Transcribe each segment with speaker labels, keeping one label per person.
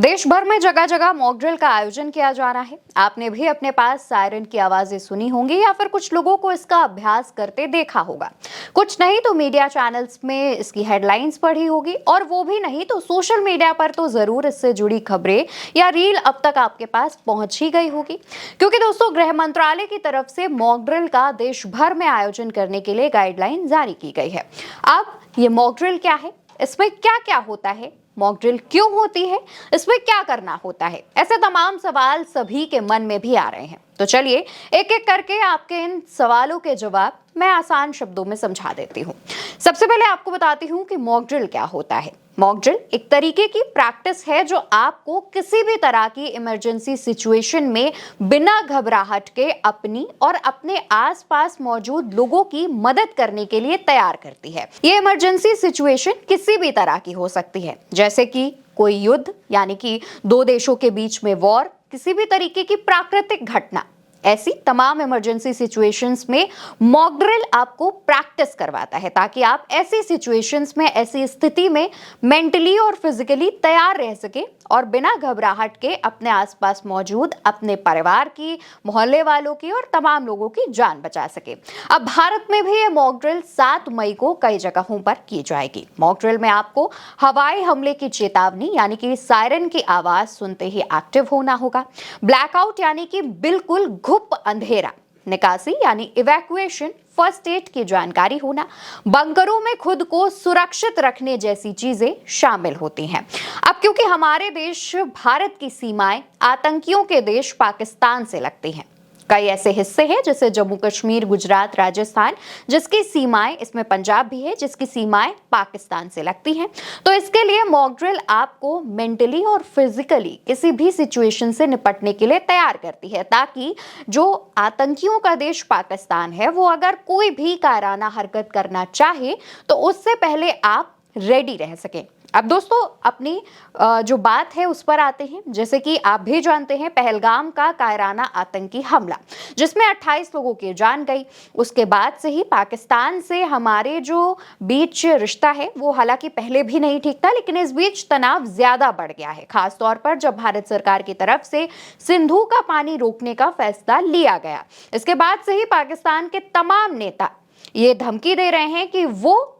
Speaker 1: देश भर में जगह जगह मॉक ड्रिल का आयोजन किया जा रहा है। आपने भी अपने पास सायरन की आवाजें सुनी होंगी या फिर कुछ लोगों को इसका अभ्यास करते देखा होगा। कुछ नहीं तो मीडिया चैनल्स में इसकी हेडलाइंस पढ़ी होगी, और वो भी नहीं तो सोशल मीडिया पर तो जरूर इससे जुड़ी खबरें या रील अब तक आपके पास पहुंच ही गई होगी। क्योंकि दोस्तों, गृह मंत्रालय की तरफ से मॉक ड्रिल का देश भर में आयोजन करने के लिए गाइडलाइन जारी की गई है। अब ये मॉक ड्रिल क्या है, इसमें क्या क्या होता है, मॉक ड्रिल क्यों होती है, इसमें क्या करना होता है, ऐसे तमाम सवाल सभी के मन में भी आ रहे हैं। तो चलिए एक एक करके आपके इन सवालों के जवाब मैं आसान शब्दों में समझा देती हूँ। सबसे पहले आपको बताती हूँ कि मॉक ड्रिल क्या होता है। मॉक ड्रिल एक तरीके की प्रैक्टिस है जो आपको किसी भी तरह की इमरजेंसी सिचुएशन में बिना घबराहट के अपनी और अपने आसपास मौजूद लोगों की मदद करने के लिए तैयार करती है। ये इमरजेंसी सिचुएशन किसी भी तरह की हो सकती है, जैसे कि कोई युद्ध यानी कि दो देशों के बीच में वॉर, किसी भी तरीके की प्राकृतिक घटना। ऐसी तमाम इमरजेंसी सिचुएशंस में मॉक ड्रिल आपको प्रैक्टिस करवाता है ताकि आप ऐसी सिचुएशंस में, ऐसी स्थिति में मेंटली और फिजिकली तैयार रह सके और बिना घबराहट के अपने आसपास मौजूद अपने परिवार की, मोहल्ले वालों की और तमाम लोगों की जान बचा सके। अब भारत में भी ये मॉक ड्रिल 7 मई को कई जगहों पर की जाएगी। मॉक ड्रिल में आपको हवाई हमले की चेतावनी यानी कि सायरन की आवाज सुनते ही एक्टिव होना होगा। ब्लैकआउट यानी कि बिल्कुल घुप अंधेरा, निकासी यानी इवैक्यूएशन, फर्स्ट एड की जानकारी होना, बंकरों में खुद को सुरक्षित रखने जैसी चीजें शामिल होती हैं। अब क्योंकि हमारे देश भारत की सीमाएं आतंकियों के देश पाकिस्तान से लगती हैं, कई ऐसे हिस्से हैं जैसे जम्मू कश्मीर, गुजरात, राजस्थान, जिसकी सीमाएं, इसमें पंजाब भी है जिसकी सीमाएं पाकिस्तान से लगती हैं। तो इसके लिए मॉक ड्रिल आपको मेंटली और फिजिकली किसी भी सिचुएशन से निपटने के लिए तैयार करती है, ताकि जो आतंकियों का देश पाकिस्तान है वो अगर कोई भी कायराना हरकत करना चाहे तो उससे पहले आप रेडी रह सकें। अब दोस्तों, अपनी जो बात है उस पर आते हैं। जैसे कि आप भी जानते हैं पहलगाम का कायराना आतंकी हमला, जिसमें 28 लोगों की जान गई। उसके बाद से ही पाकिस्तान से हमारे जो बीच रिश्ता है वो हालांकि पहले भी नहीं ठीक था, लेकिन इस बीच तनाव ज्यादा बढ़ गया है, खासतौर पर जब भारत सरकार की तरफ से सिंधु का पानी रोकने का फैसला लिया गया। इसके बाद से ही पाकिस्तान के तमाम नेता ये धमकी दे रहे हैं कि वो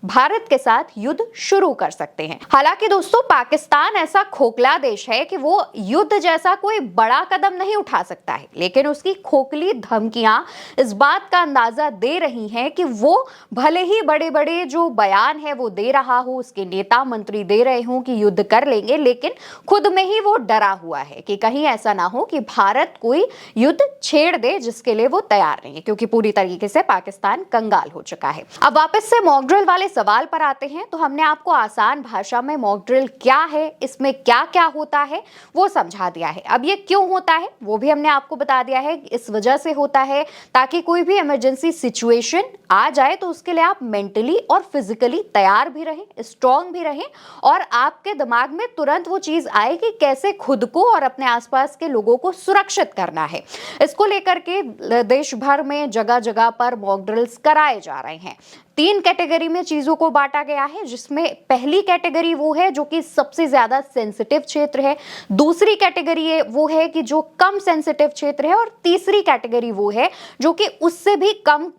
Speaker 1: भारत के साथ युद्ध शुरू कर सकते हैं। हालांकि दोस्तों, पाकिस्तान ऐसा खोखला देश है कि वो युद्ध जैसा कोई बड़ा कदम नहीं उठा सकता है, लेकिन उसकी खोखली धमकियां इस बात का अंदाजा दे रही हैं कि वो भले ही बड़े बड़े जो बयान है वो दे रहा हो, उसके नेता मंत्री दे रहे हों कि युद्ध कर लेंगे, लेकिन खुद में ही वो डरा हुआ है कि कहीं ऐसा ना हो कि भारत कोई युद्ध छेड़ दे जिसके लिए वो तैयार नहीं है, क्योंकि पूरी तरीके से पाकिस्तान कंगाल हो चुका है। अब वापस से मॉक ड्रिल वाले सवाल पर आते हैं, तो हमने आपको आसान भाषा में मॉक ड्रिल क्या है, इसमें क्या क्या होता है वो समझा दिया है। अब ये क्यों होता है वो भी हमने आपको बता दिया है। इस वजह से होता है ताकि कोई भी इमरजेंसी सिचुएशन आ जाए तो उसके लिए आप मेंटली और फिजिकली तैयार भी रहें, स्ट्रांग भी रहें, और आपके दिमाग में तुरंत वो चीज आए कि कैसे खुद को और अपने आसपास के लोगों को सुरक्षित करना है। इसको लेकर के देश भर में जगह जगह पर मॉक ड्रिल्स कराए जा रहे हैं। 3 कैटेगरी में चीजों को बांटा गया है, जिसमें पहली कैटेगरी वो है जो कि सबसे ज्यादा सेंसिटिव क्षेत्र है, दूसरी कैटेगरी वो है कि जो कम सेंसिटिव क्षेत्र है, और तीसरी कैटेगरी वो है जो कि उससे भी कम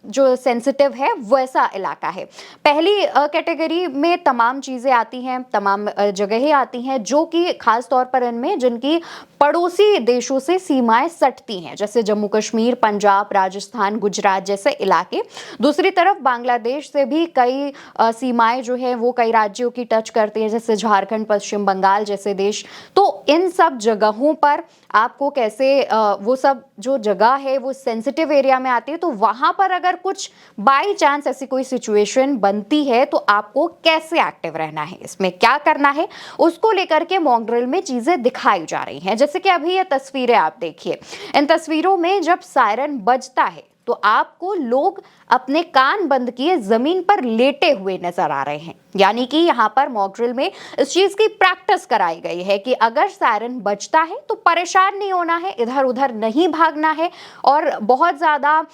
Speaker 1: जो सेंसिटिव है वैसा इलाका है। पहली कैटेगरी में तमाम चीजें आती हैं, तमाम जगहें आती हैं जो कि खास तौर पर इनमें जिनकी पड़ोसी देशों से सीमाएं सटती हैं, जैसे जम्मू कश्मीर, पंजाब, राजस्थान, गुजरात जैसे इलाके। दूसरी तरफ बांग्लादेश से भी कई सीमाएं जो है वो कई राज्यों की टच करती हैं, जैसे झारखंड, पश्चिम बंगाल जैसे देश। तो इन सब जगहों पर आपको कैसे वो सब जो जगह है वो सेंसिटिव एरिया में आती है, तो वहां पर अगर कुछ बाई चांस ऐसी कोई सिचुएशन बनती है तो आपको कैसे एक्टिव रहना है, इसमें क्या करना है, उसको लेकर के मॉक ड्रिल में चीजें दिखाई जा रही हैं। जैसे कि अभी ये तस्वीरें आप देखिए, इन तस्वीरों में जब सायरन बजता है तो आपको लोग अपने कान बंद किए जमीन पर लेटे हुए नजर आ रहे हैं। यानी कि यहाँ पर मॉक ड्रिल में इस चीज की प्रैक्टिस कराई गई है कि अगर सायरन बजता है तो परेशान नहीं होना है, इधर उधर नहीं भागना है और बहुत ज्यादा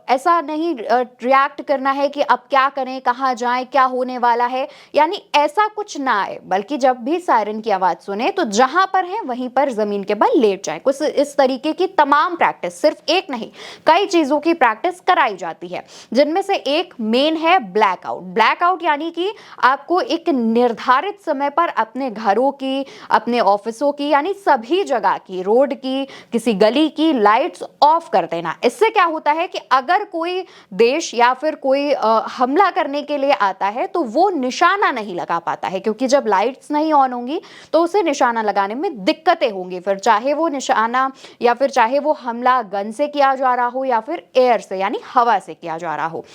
Speaker 1: ऐसा नहीं रिएक्ट करना है कि अब क्या करें, कहाँ जाएं, क्या होने वाला है। यानी ऐसा कुछ ना आए, बल्कि जब भी सायरन की आवाज सुने तो जहां पर है वहीं पर जमीन के बल लेट जाए। कुछ इस तरीके की तमाम प्रैक्टिस, सिर्फ एक नहीं कई चीजों की प्रैक्टिस कराई जाती है, जिनमें से एक मेन है ब्लैकआउट। ब्लैकआउट यानी कि आपको एक निर्धारित समय पर अपने घरों की, अपने ऑफिसों की, यानी सभी जगह की, रोड की, किसी गली की लाइट्स ऑफ कर देना। इससे क्या होता है कि अगर कोई देश या फिर कोई हमला करने के लिए आता है तो वो निशाना नहीं लगा पाता है, क्योंकि जब लाइट्स नहीं ऑन होंगी तो उसे निशाना लगाने में दिक्कतें होंगी। फिर चाहे वो निशाना या फिर चाहे वो हमला गन से किया जा रहा हो या फिर एयर से यानी हवा से किया जा रहा हो।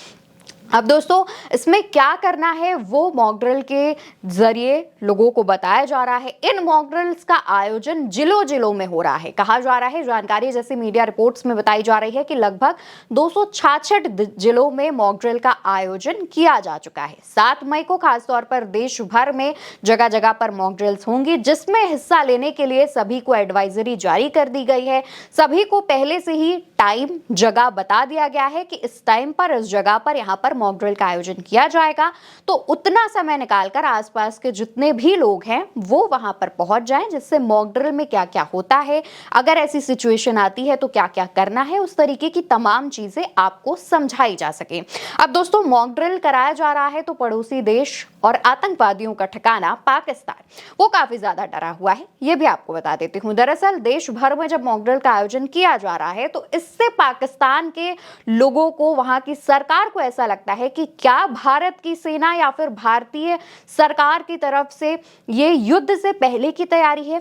Speaker 1: अब दोस्तों, इसमें क्या करना है वो मॉक ड्रिल के जरिए लोगों को बताया जा रहा है। इन मॉक ड्रिल्स का आयोजन जिलों जिलों में हो रहा है। कहा जा रहा है, जानकारी जैसे मीडिया रिपोर्ट्स में बताई जा रही है कि लगभग 266 जिलों में मॉक ड्रिल का आयोजन किया जा चुका है। 7 मई को खासतौर पर देश भर में जगह जगह पर मॉक ड्रिल्स होंगी, जिसमें हिस्सा लेने के लिए सभी को एडवाइजरी जारी कर दी गई है। सभी को पहले से ही टाइम, जगह बता दिया गया है कि इस टाइम पर, इस जगह पर, यहाँ पर मॉक ड्रिल का आयोजन किया जाएगा। तो उतना समय निकालकर आसपास के जितने भी लोग हैं वो वहां पर पहुंच जाएं, जिससे मॉक ड्रिल में क्या क्या होता है, अगर ऐसी सिचुएशन आती है तो क्या क्या करना है, उस तरीके की तमाम चीजें आपको समझाई जा सके। अब दोस्तों, मॉक ड्रिल कराया जा रहा है तो पड़ोसी देश और आतंकवादियों का ठिकाना पाकिस्तान, वो काफी ज्यादा डरा हुआ है, ये भी आपको बता देती हूँ। दरअसल देश भर में जब मॉक ड्रिल का आयोजन किया जा रहा है तो इससे पाकिस्तान के लोगों को, वहां की सरकार को ऐसा लगता है कि क्या भारत की सेना या फिर भारतीय सरकार की तरफ से ये युद्ध से पहले की तैयारी है।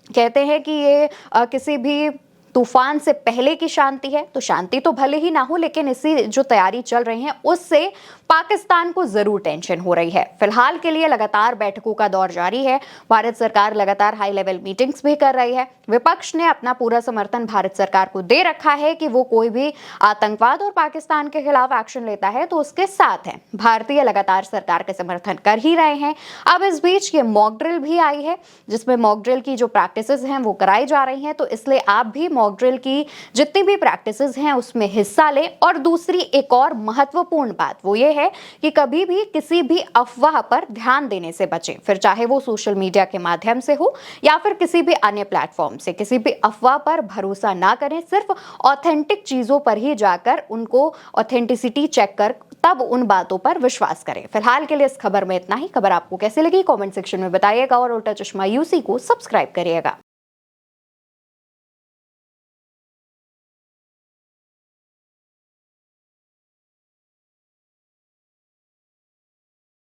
Speaker 1: कहते हैं कि ये किसी भी तूफान से पहले की शांति है। तो शांति तो भले ही ना हो, लेकिन इसी जो तैयारी चल रही है उससे पाकिस्तान को जरूर टेंशन हो रही है। फिलहाल के लिए लगातार बैठकों का दौर जारी है। भारत सरकार लगातार हाई लेवल मीटिंग्स भी कर रही है। विपक्ष ने अपना पूरा समर्थन भारत सरकार को दे रखा है कि वो कोई भी आतंकवाद और पाकिस्तान के खिलाफ एक्शन लेता है तो उसके साथ है। भारतीय लगातार सरकार का समर्थन कर ही रहे हैं। अब इस बीच ये मॉक ड्रिल भी आई है, जिसमें मॉक ड्रिल की जो प्रैक्टिसेस हैं वो कराई जा रही हैं। तो इसलिए आप भी मॉक ड्रिल की जितनी भी प्रैक्टिसेस हैं उसमें हिस्सा लें। और दूसरी एक और महत्वपूर्ण बात वो ये है कि कभी भी किसी भी अफवाह पर ध्यान देने से बचें, फिर चाहे वो सोशल मीडिया के माध्यम से हो या फिर किसी भी अन्य प्लेटफॉर्म से। किसी भी अफवाह पर भरोसा ना करें, सिर्फ ऑथेंटिक चीजों पर ही जाकर उनको ऑथेंटिसिटी चेक कर तब उन बातों पर विश्वास करें। फिलहाल के लिए इस खबर में इतना ही। खबर आपको कैसे लगी कमेंट सेक्शन में बताइएगा और उल्टा चश्मा यूसी को सब्सक्राइब करिएगा।